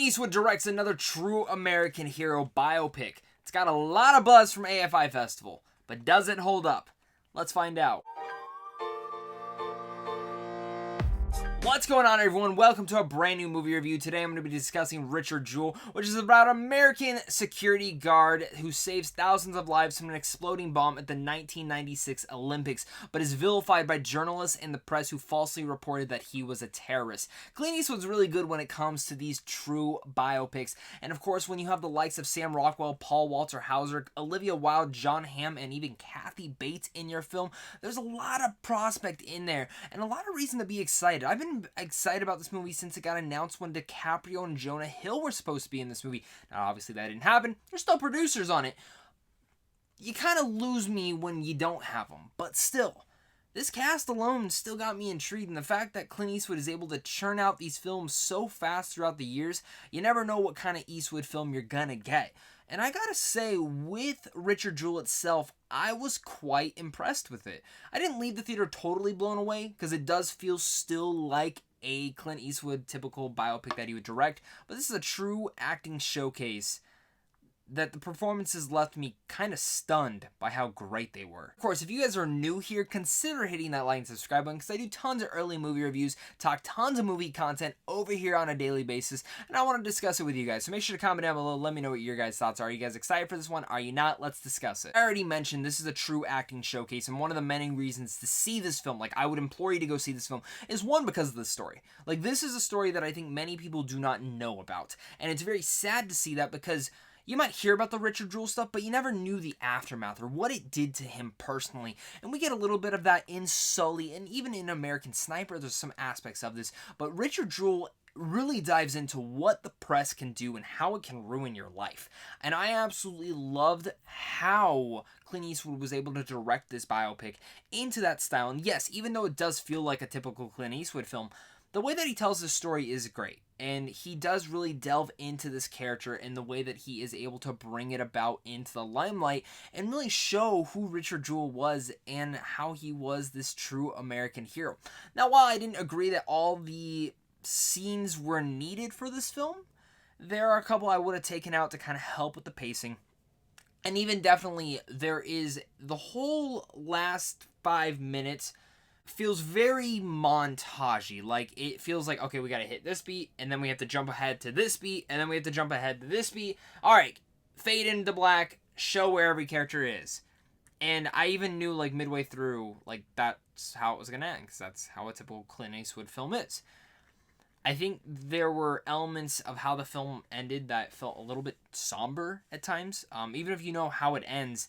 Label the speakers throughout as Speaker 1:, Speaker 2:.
Speaker 1: Eastwood directs another true American hero biopic. It's got a lot of buzz from AFI Festival, but does it hold up? Let's find out. What's going on, everyone? Welcome to a brand new movie review. Today I'm going to be discussing Richard Jewell, which is about an American security guard who saves thousands of lives from an exploding bomb at the 1996 Olympics, but is vilified by journalists and the press who falsely reported that he was a terrorist. Clint Eastwood's really good when it comes to these true biopics, and of course when you have the likes of Sam Rockwell, Paul Walter Hauser, Olivia Wilde, John Hamm, and even Kathy Bates in your film, there's a lot of prospect in there, and a lot of reason to be excited. I've been excited about this movie since it got announced when DiCaprio and Jonah Hill were supposed to be in this movie. Now, obviously, that didn't happen. There's still producers on it. You kind of lose me when you don't have them. But still, this cast alone still got me intrigued. And the fact that Clint Eastwood is able to churn out these films so fast throughout the years, you never know what kind of Eastwood film you're gonna get. And I gotta say, with Richard Jewell itself, I was quite impressed with it. I didn't leave the theater totally blown away, because it does feel still like a Clint Eastwood typical biopic that he would direct, but this is a true acting showcase that the performances left me kind of stunned by how great they were. Of course, if you guys are new here, consider hitting that like and subscribe button, because I do tons of early movie reviews, talk tons of movie content over here on a daily basis, and I want to discuss it with you guys. So make sure to comment down below, let me know what your guys' thoughts are. Are you guys excited for this one? Are you not? Let's discuss it. I already mentioned this is a true acting showcase, and one of the many reasons to see this film, like I would implore you to go see this film, is one, because of the story. Like, this is a story that I think many people do not know about, and it's very sad to see that, because you might hear about the Richard Jewell stuff, but you never knew the aftermath or what it did to him personally. And we get a little bit of that in Sully, and even in American Sniper, there's some aspects of this. But Richard Jewell really dives into what the press can do and how it can ruin your life. And I absolutely loved how Clint Eastwood was able to direct this biopic into that style. And yes, even though it does feel like a typical Clint Eastwood film, the way that he tells the story is great. And he does really delve into this character in the way that he is able to bring it about into the limelight and really show who Richard Jewell was and how he was this true American hero. Now, while I didn't agree that all the scenes were needed for this film, there are a couple I would have taken out to kind of help with the pacing. And even definitely, there is the whole last 5 minutes feels very montagey. Like, it feels like, okay, we gotta hit this beat, and then we have to jump ahead to this beat, and then we have to jump ahead to this beat. Alright, fade into black, show where every character is. And I even knew, like, midway through, like, that's how it was gonna end, because that's how a typical Clint Eastwood film is. I think there were elements of how the film ended that felt a little bit somber at times. Even if you know how it ends,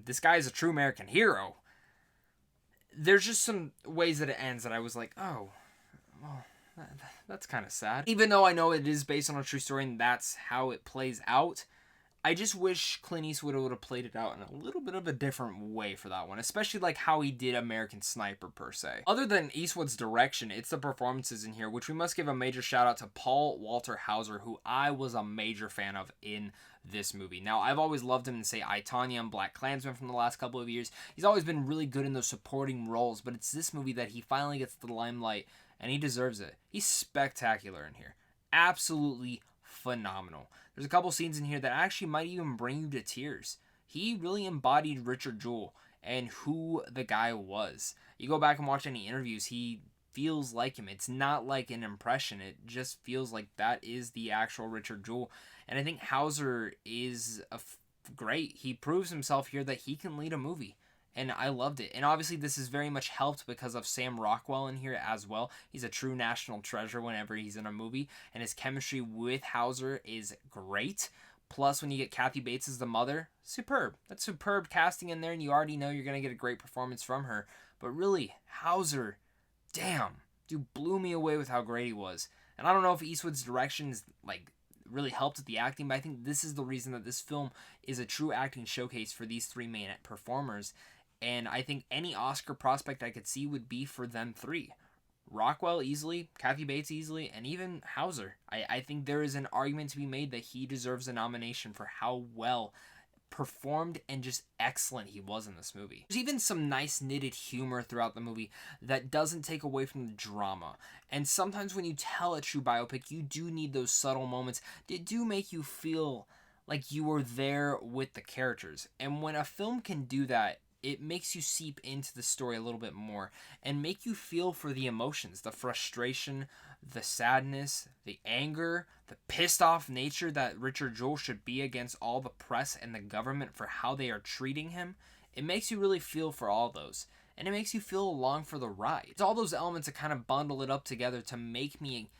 Speaker 1: this guy is a true American hero. There's just some ways that it ends that I was like, oh, well, that's kind of sad. Even though I know it is based on a true story and that's how it plays out, I just wish Clint Eastwood would have played it out in a little bit of a different way for that one, especially like how he did American Sniper per se. Other than Eastwood's direction, it's the performances in here, which we must give a major shout out to Paul Walter Hauser, who I was a major fan of in this movie. Now, I've always loved him in, say, I, Tonya and Black Klansman from the last couple of years. He's always been really good in those supporting roles, but it's this movie that he finally gets the limelight, and he deserves it. He's spectacular in here. Absolutely phenomenal. There's a couple scenes in here that actually might even bring you to tears. He really embodied Richard Jewell and who the guy was. You go back and watch any interviews, he feels like him. It's not like an impression. It just feels like that is the actual Richard Jewell. And I think Hauser is great. He proves himself here that he can lead a movie. And I loved it. And obviously this is very much helped because of Sam Rockwell in here as well. He's a true national treasure whenever he's in a movie. And his chemistry with Hauser is great. Plus, when you get Kathy Bates as the mother, superb. That's superb casting in there, and you already know you're going to get a great performance from her. But really, Hauser, damn, dude blew me away with how great he was. And I don't know if Eastwood's direction is, like, really helped with the acting, but I think this is the reason that this film is a true acting showcase for these three main performers. And I think any Oscar prospect I could see would be for them three. Rockwell easily, Kathy Bates easily, and even Hauser. I think there is an argument to be made that he deserves a nomination for how well performed and just excellent he was in this movie. There's even some nice knitted humor throughout the movie that doesn't take away from the drama. And sometimes when you tell a true biopic, you do need those subtle moments that do make you feel like you were there with the characters. And when a film can do that, it makes you seep into the story a little bit more and make you feel for the emotions, the frustration, the sadness, the anger, the pissed off nature that Richard Jewell should be against all the press and the government for how they are treating him. It makes you really feel for all those. And it makes you feel along for the ride. It's all those elements that kind of bundle it up together to make me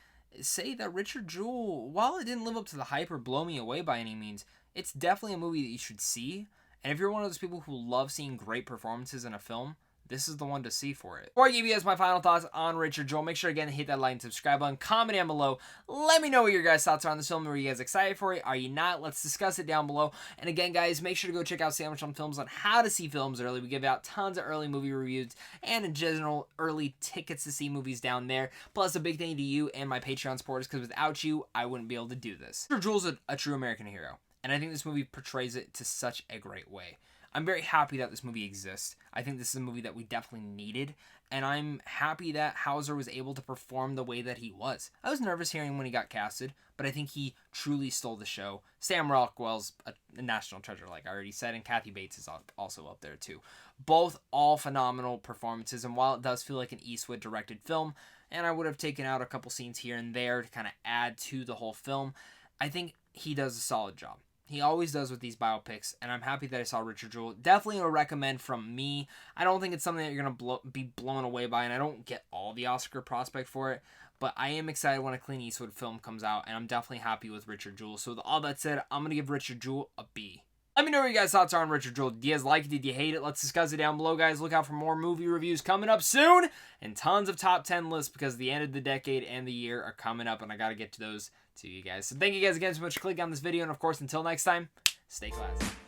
Speaker 1: say that Richard Jewell, while it didn't live up to the hype or blow me away by any means, it's definitely a movie that you should see. And if you're one of those people who love seeing great performances in a film, this is the one to see for it. Before I give you guys my final thoughts on Richard Jewell, make sure again to hit that like and subscribe button, comment down below. Let me know what your guys' thoughts are on this film. Are you guys excited for it? Are you not? Let's discuss it down below. And again, guys, make sure to go check out Sandwich on Films on how to see films early. We give out tons of early movie reviews and in general early tickets to see movies down there. Plus a big thank you to you and my Patreon supporters, because without you, I wouldn't be able to do this. Richard Jewell's a true American hero, and I think this movie portrays it to such a great way. I'm very happy that this movie exists. I think this is a movie that we definitely needed, and I'm happy that Hauser was able to perform the way that he was. I was nervous hearing when he got casted, but I think he truly stole the show. Sam Rockwell's a national treasure, like I already said, and Kathy Bates is also up there too. Both all phenomenal performances, and while it does feel like an Eastwood-directed film, and I would have taken out a couple scenes here and there to kind of add to the whole film, I think he does a solid job. He always does with these biopics, and I'm happy that I saw Richard Jewell. Definitely a recommend from me. I don't think it's something that you're going to be blown away by, and I don't get all the Oscar prospect for it, but I am excited when a Clint Eastwood film comes out, and I'm definitely happy with Richard Jewell. So with all that said, I'm going to give Richard Jewell a B. Let me know what your guys' thoughts are on Richard Jewell. Did you guys like it? Did you hate it? Let's discuss it down below, guys. Look out for more movie reviews coming up soon, and tons of top 10 lists, because the end of the decade and the year are coming up, and I got to get to those to you guys. So thank you guys again so much for clicking on this video, and of course, until next time, stay classy.